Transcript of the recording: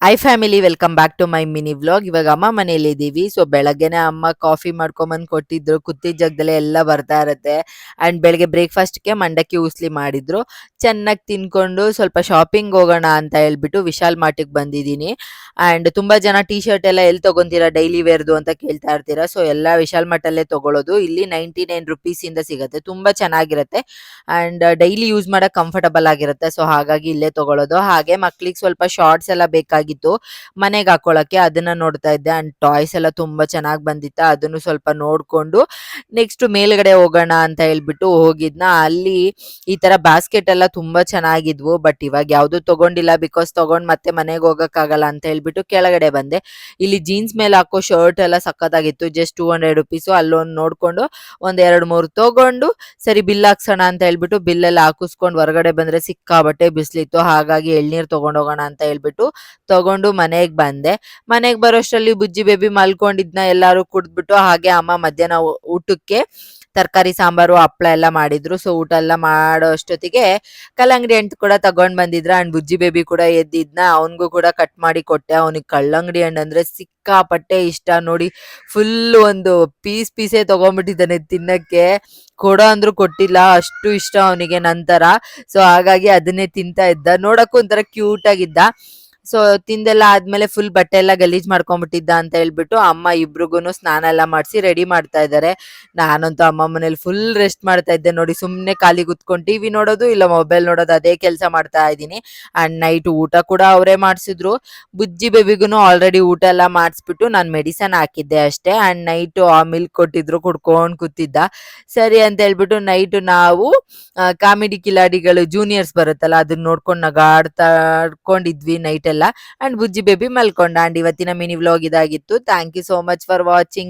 I family welcome back to my mini vlog. ಇವಾಗ ಅಮ್ಮ ಮನೇಲಿದ್ದೀವಿ. So ಬೆಳಗ್ಗೆನೆ ಅಮ್ಮ ಕಾಫಿ ಮಾಡ್ಕೊಂಬಂದು ಕೊಟ್ಟಿದ್ರು. ಕೂತಿದ್ದ ಜಾಗದಲ್ಲೇ ಎಲ್ಲ ಬರ್ತಾ ಇರುತ್ತೆ. ಆ್ಯಂಡ್ ಬೆಳಗ್ಗೆ ಬ್ರೇಕ್ಫಾಸ್ಟ್ಗೆ ಮಂಡಕ್ಕಿ ಉಸ್ಲಿ ಮಾಡಿದ್ರು. ಚೆನ್ನಾಗಿ ತಿನ್ಕೊಂಡು ಸ್ವಲ್ಪ ಶಾಪಿಂಗ್ ಹೋಗೋಣ ಅಂತ ಹೇಳ್ಬಿಟ್ಟು ವಿಶಾಲ್ ಮಾರ್ಟಿಗೆ ಬಂದಿದ್ದೀನಿ. ಆ್ಯಂಡ್ ತುಂಬ ಜನ ಟೀ ಶರ್ಟ್ ಎಲ್ಲ ಎಲ್ಲಿ ತೊಗೊತೀರಾ ಡೈಲಿ ವೇರ್ದು ಅಂತ ಕೇಳ್ತಾ ಇರ್ತೀರಾ. ಸೊ ಎಲ್ಲ ವಿಶಾಲ್ ಮಾರ್ಟಲ್ಲೇ ತೊಗೊಳ್ಳೋದು. ಇಲ್ಲಿ 99 ರುಪೀಸಿಂದ ಸಿಗುತ್ತೆ. ತುಂಬ ಚೆನ್ನಾಗಿರುತ್ತೆ. ಆ್ಯಂಡ್ ಡೈಲಿ ಯೂಸ್ ಮಾಡೋಕೆ ಕಂಫರ್ಟಬಲ್ ಆಗಿರುತ್ತೆ. ಸೊ ಹಾಗಾಗಿ ಇಲ್ಲೇ ತೊಗೊಳ್ಳೋದು. ಹಾಗೆ ಮಕ್ಳಿಗೆ ಸ್ವಲ್ಪ ಶಾರ್ಟ್ಸ್ ಎಲ್ಲ ಬೇಕಾಗಿತ್ತು ಮನೆಗೆ ಹಾಕೊಳ್ಳೋಕ್ಕೆ, ಅದನ್ನ ನೋಡ್ತಾ ಇದ್ದೆ. ಆ್ಯಂಡ್ ಟಾಯ್ಸ್ ಎಲ್ಲ ತುಂಬ ಚೆನ್ನಾಗಿ ಬಂದಿತ್ತು, ಅದನ್ನು ಸ್ವಲ್ಪ ನೋಡಿಕೊಂಡು ನೆಕ್ಸ್ಟ್ ಮೇಲ್ಗಡೆ ಹೋಗೋಣ ಅಂತ ಹೇಳ್ಬಿಟ್ಟು ಹೋಗಿದ್ನ. ಅಲ್ಲಿ ಈ ಥರ ಬಾಸ್ಕೆಟ್ ಎಲ್ಲ ತುಂಬ ಚೆನ್ನಾಗಿದ್ವು. ಬಟ್ ಇವಾಗ ಯಾವುದು ತೊಗೊಂಡಿಲ್ಲ, ಬಿಕಾಸ್ ತೊಗೊಂಡು ಮತ್ತೆ ಮನೆಗೆ ಹೋಗೋಕ್ಕಾಗಲ್ಲ ಅಂತ ಹೇಳ್ಬಿಟ್ಟು ಕೆಳಗಡೆ ಬಂದೆ. ಇಲ್ಲಿ ಜೀನ್ಸ್ ಮೇಲೆ ಹಾಕೋ ಶರ್ಟ್ ಎಲ್ಲ ಸಖತ್ತಾಗಿತ್ತು. Just 200 rupees. ಅಲ್ಲೊಂದು ನೋಡಿಕೊಂಡು ಒಂದು 2-3 ತೊಗೊಂಡು ಸರಿ ಬಿಲ್ ಹಾಕ್ಸೋಣ ಅಂತ ಹೇಳ್ಬಿಟ್ಟು ಬಿಲ್ಲೆಲ್ಲ ಹಾಕಿಸ್ಕೊಂಡು ಹೊರಗಡೆ ಬಂದರೆ ಸಿಕ್ಕಾಬಟ್ಟೆ ಬಿಸಿಲಿತ್ತು. ಹಾಗಾಗಿ ಎಳ್ನೀರು ತೊಗೊಂಡೋಗೋಣ ಅಂತ ಹೇಳ್ಬಿಟ್ಟು ತಗೊಂಡು ಮನೆಗೆ ಬಂದೆ. ಮನೆಗೆ ಬರೋಷ್ಟರಲ್ಲಿ ಬುಜ್ಜಿ ಬೇಬಿ ಮಲ್ಕೊಂಡಿದ್ನ ಎಲ್ಲರೂ ಕುಡಿದ್ಬಿಟ್ಟು. ಹಾಗೆ ಅಮ್ಮ ಮಧ್ಯಾಹ್ನ ಊಟಕ್ಕೆ ತರಕಾರಿ ಸಾಂಬಾರು ಹಪ್ಪಳ ಎಲ್ಲ ಮಾಡಿದ್ರು. ಸೊ ಊಟ ಎಲ್ಲ ಮಾಡೋ ಅಷ್ಟೊತ್ತಿಗೆ ಕಲ್ಲಂಗಡಿ ಹಣ್ಣು ಕೂಡ ತಗೊಂಡ್ ಬಂದಿದ್ರ. ಅಂಡ್ ಬುಜ್ಜಿ ಬೇಬಿ ಕೂಡ ಎದ್ದಿದ್ನ, ಅವನಿಗೂ ಕೂಡ ಕಟ್ ಮಾಡಿ ಕೊಟ್ಟೆ. ಅವನಿಗೆ ಕಲ್ಲಂಗಡಿ ಹಣ್ಣು ಅಂದ್ರೆ ಸಿಕ್ಕಾಪಟ್ಟೆ ಇಷ್ಟ ನೋಡಿ. ಫುಲ್ ಒಂದು ಪೀಸೇ ತಗೊಂಡ್ಬಿಟ್ಟಿದ್ದಾನೆ ತಿನ್ನಕ್ಕೆ. ಕೊಡೋ ಅಂದ್ರೂ ಕೊಟ್ಟಿಲ್ಲ, ಅಷ್ಟು ಇಷ್ಟ ಅವನಿಗೆ ನಂತರ. ಸೊ ಹಾಗಾಗಿ ಅದನ್ನೇ ತಿಂತಾ ಇದ್ದ. ನೋಡಕ್ಕೂ ಒಂಥರ ಕ್ಯೂಟ್ ಆಗಿದ್ದ. ಸೊ ತಿಂದೆಲ್ಲ ಆದ್ಮೇಲೆ ಫುಲ್ ಬಟ್ಟೆ ಎಲ್ಲ ಗಲೀಜ್ ಮಾಡ್ಕೊಂಡ್ಬಿಟ್ಟಿದ್ದ ಅಂತ ಹೇಳ್ಬಿಟ್ಟು ಅಮ್ಮ ಇಬ್ರಿಗೂನು ಸ್ನಾನ ಎಲ್ಲ ಮಾಡಿಸಿ ರೆಡಿ ಮಾಡ್ತಾ ಇದ್ದಾರೆ. ನಾನಂತೂ ಅಮ್ಮ ಮನೇಲಿ ಫುಲ್ ರೆಸ್ಟ್ ಮಾಡ್ತಾ ಇದ್ದೆ ನೋಡಿ. ಸುಮ್ಮನೆ ಖಾಲಿ ಕುತ್ಕೊಂಡು ಟಿವಿ ನೋಡೋದು ಇಲ್ಲ ಮೊಬೈಲ್ ನೋಡೋದು, ಅದೇ ಕೆಲಸ ಮಾಡ್ತಾ ಇದ್ದೀನಿ. ಅಂಡ್ ನೈಟ್ ಊಟ ಕೂಡ ಅವರೇ ಮಾಡಿಸಿದ್ರು. ಬುಜ್ಜಿ ಬೇಬಿಗೂ ಆಲ್ರೆಡಿ ಊಟ ಎಲ್ಲ ಮಾಡಿಸ್ಬಿಟ್ಟು ನಾನು ಮೆಡಿಸನ್ ಹಾಕಿದ್ದೆ ಅಷ್ಟೇ. ಅಂಡ್ ನೈಟು ಆ ಮಿಲ್ಕ್ ಕೊಟ್ಟಿದ್ರು, ಕುಡ್ಕೊಂಡು ಕೂತಿದ್ದ. ಸರಿ ಅಂತ ಹೇಳ್ಬಿಟ್ಟು ನೈಟು ನಾವು ಕಾಮಿಡಿ ಕಿಲಾಡಿಗಳು ಜೂನಿಯರ್ಸ್ ಬರುತ್ತಲ್ಲ, ಅದನ್ನ ನೋಡ್ಕೊಂಡು ನಗಾಡ್ತಾಡ್ಕೊಂಡಿದ್ವಿ ನೈಟ್ ಎಲ್ಲ. ಅಂಡ್ ಬುಜ್ಜಿ ಬೇಬಿ ಮಲ್ಕೊಂಡ. ಅಂಡ್ ಇವತ್ತಿನ ಮಿನಿ ವ್ಲಾಗ್ ಇದಾಗಿತ್ತು. Thank you so much for watching.